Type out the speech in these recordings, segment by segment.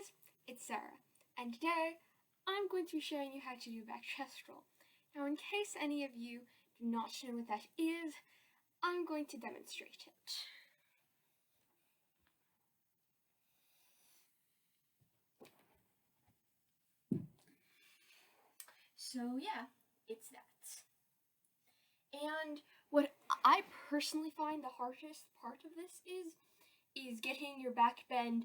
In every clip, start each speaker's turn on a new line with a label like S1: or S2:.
S1: guys, it's Sarah, and today I'm going to be showing you how to do back chest roll. Now, in case any of you do not know what that is, I'm going to demonstrate it. So yeah, it's that. And what I personally find the hardest part of this is getting your back bend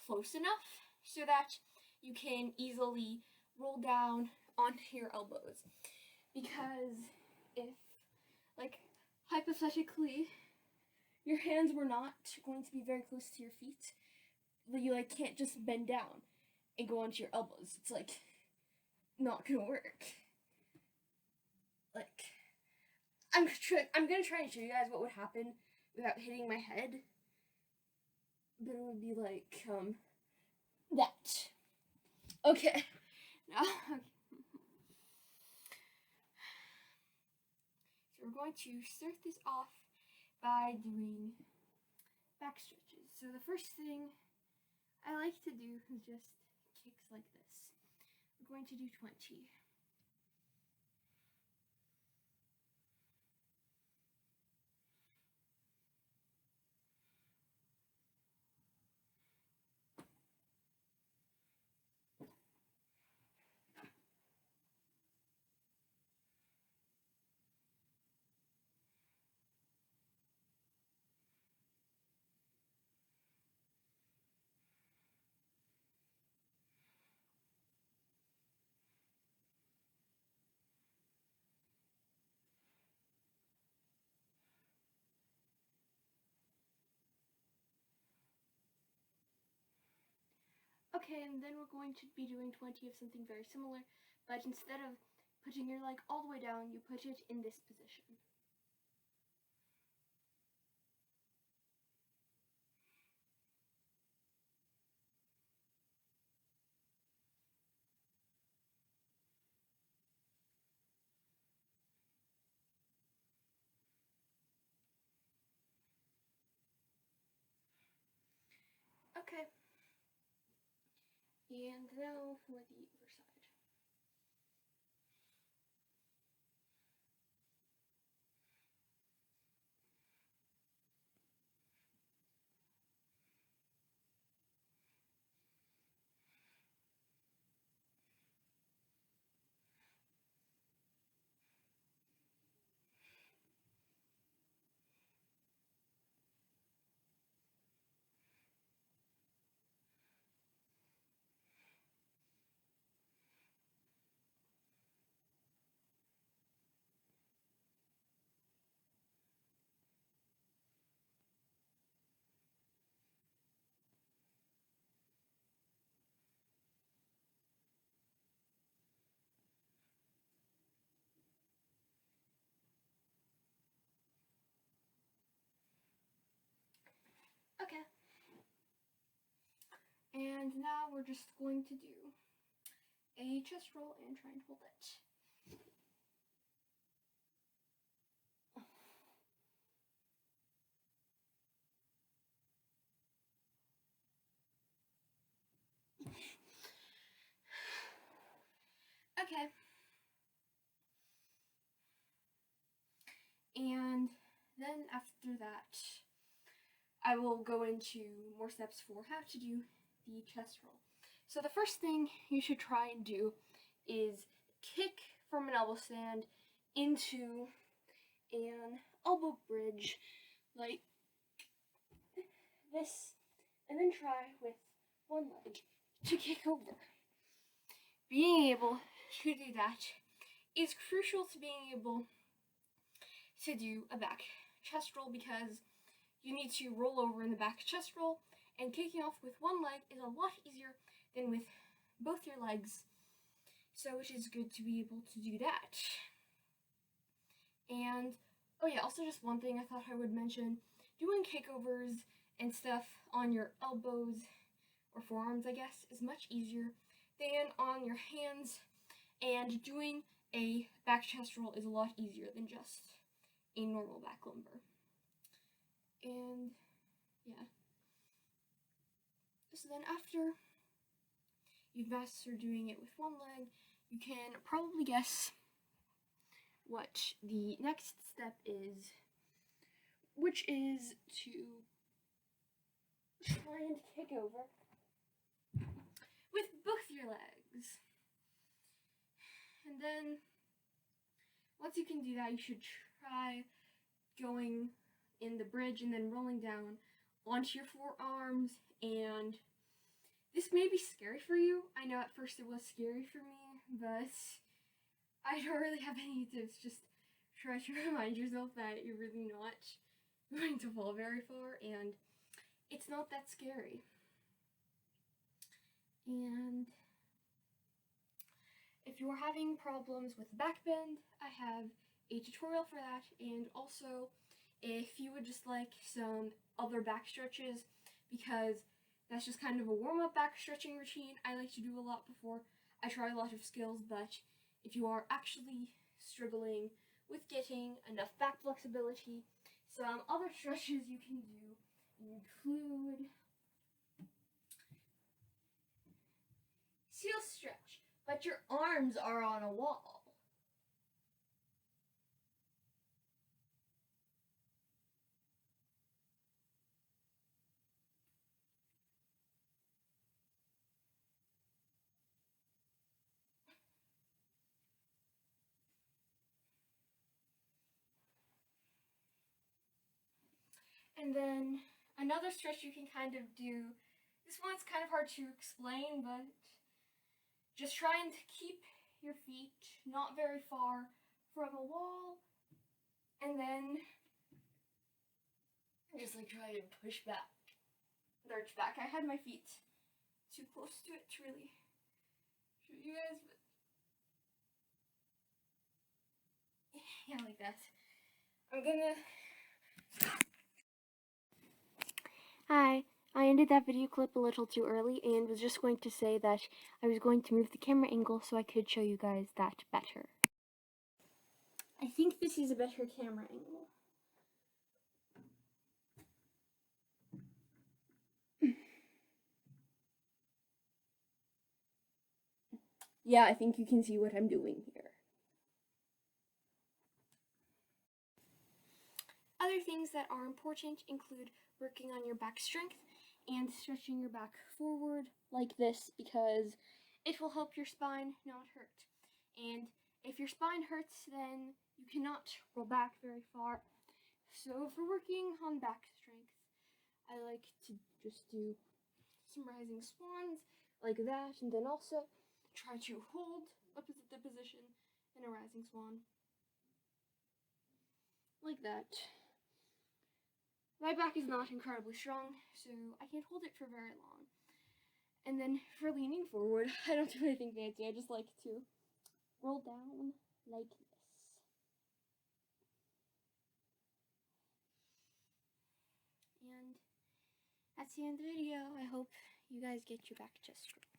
S1: close enough so that you can easily roll down onto your elbows. Because if, like, hypothetically, your hands were not going to be very close to your feet, you can't just bend down and go onto your elbows. It's not gonna work. I'm gonna try and show you guys what would happen without hitting my head. But it would be that. Okay. Now, so we're going to start this off by doing back stretches. So the first thing I like to do is just kicks like this. We're going to do 20. Okay, and then we're going to be doing 20 of something very similar, but instead of putting your leg all the way down, you put it in this position. Okay. And now for the other side. Okay. And now we're just going to do a chest roll and try and hold it. Okay. And then after that, I will go into more steps for how to do the chest roll. So the first thing you should try and do is kick from an elbow stand into an elbow bridge like this, and then try with one leg to kick over. Being able to do that is crucial to being able to do a back chest roll, because you need to roll over in the back chest roll, and kicking off with one leg is a lot easier than with both your legs, so it is good to be able to do that. And oh yeah, also just one thing I thought I would mention, doing kickovers and stuff on your elbows or forearms, I guess, is much easier than on your hands, and doing a back chest roll is a lot easier than just a normal back lumber. And yeah. So then after you've mastered doing it with one leg, you can probably guess what the next step is, which is to try and kick over with both your legs. And then, once you can do that, you should try going in the bridge and then rolling down onto your forearms. And this may be scary for you. I know at first it was scary for me, but I don't really have any tips. Just try to remind yourself that you're really not going to fall very far, and it's not that scary. And if you're having problems with back bend, I have a tutorial for that, and also if you would just like some other back stretches, because that's just kind of a warm-up back stretching routine I like to do a lot before I try a lot of skills. But if you are actually struggling with getting enough back flexibility, some other stretches you can do include seal stretch, but your arms are on a wall. And then another stretch you can kind of do, this one's kind of hard to explain, but just try and keep your feet not very far from a wall, and then just like try and push back, lurch back. I had my feet too close to it to really show you guys, but yeah, like that. Hi, I ended that video clip a little too early and was just going to say that I was going to move the camera angle so I could show you guys that better. I think this is a better camera angle. Yeah, I think you can see what I'm doing here. Other things that are important include working on your back strength and stretching your back forward like this, because it will help your spine not hurt. And if your spine hurts, then you cannot roll back very far. So for working on back strength, I like to just do some rising swans like that, and then also try to hold the position in a rising swan like that. My back is not incredibly strong, so I can't hold it for very long. And then for leaning forward, I don't do anything fancy. I just like to roll down like this. And that's the end of the video. I hope you guys get your back chest straight.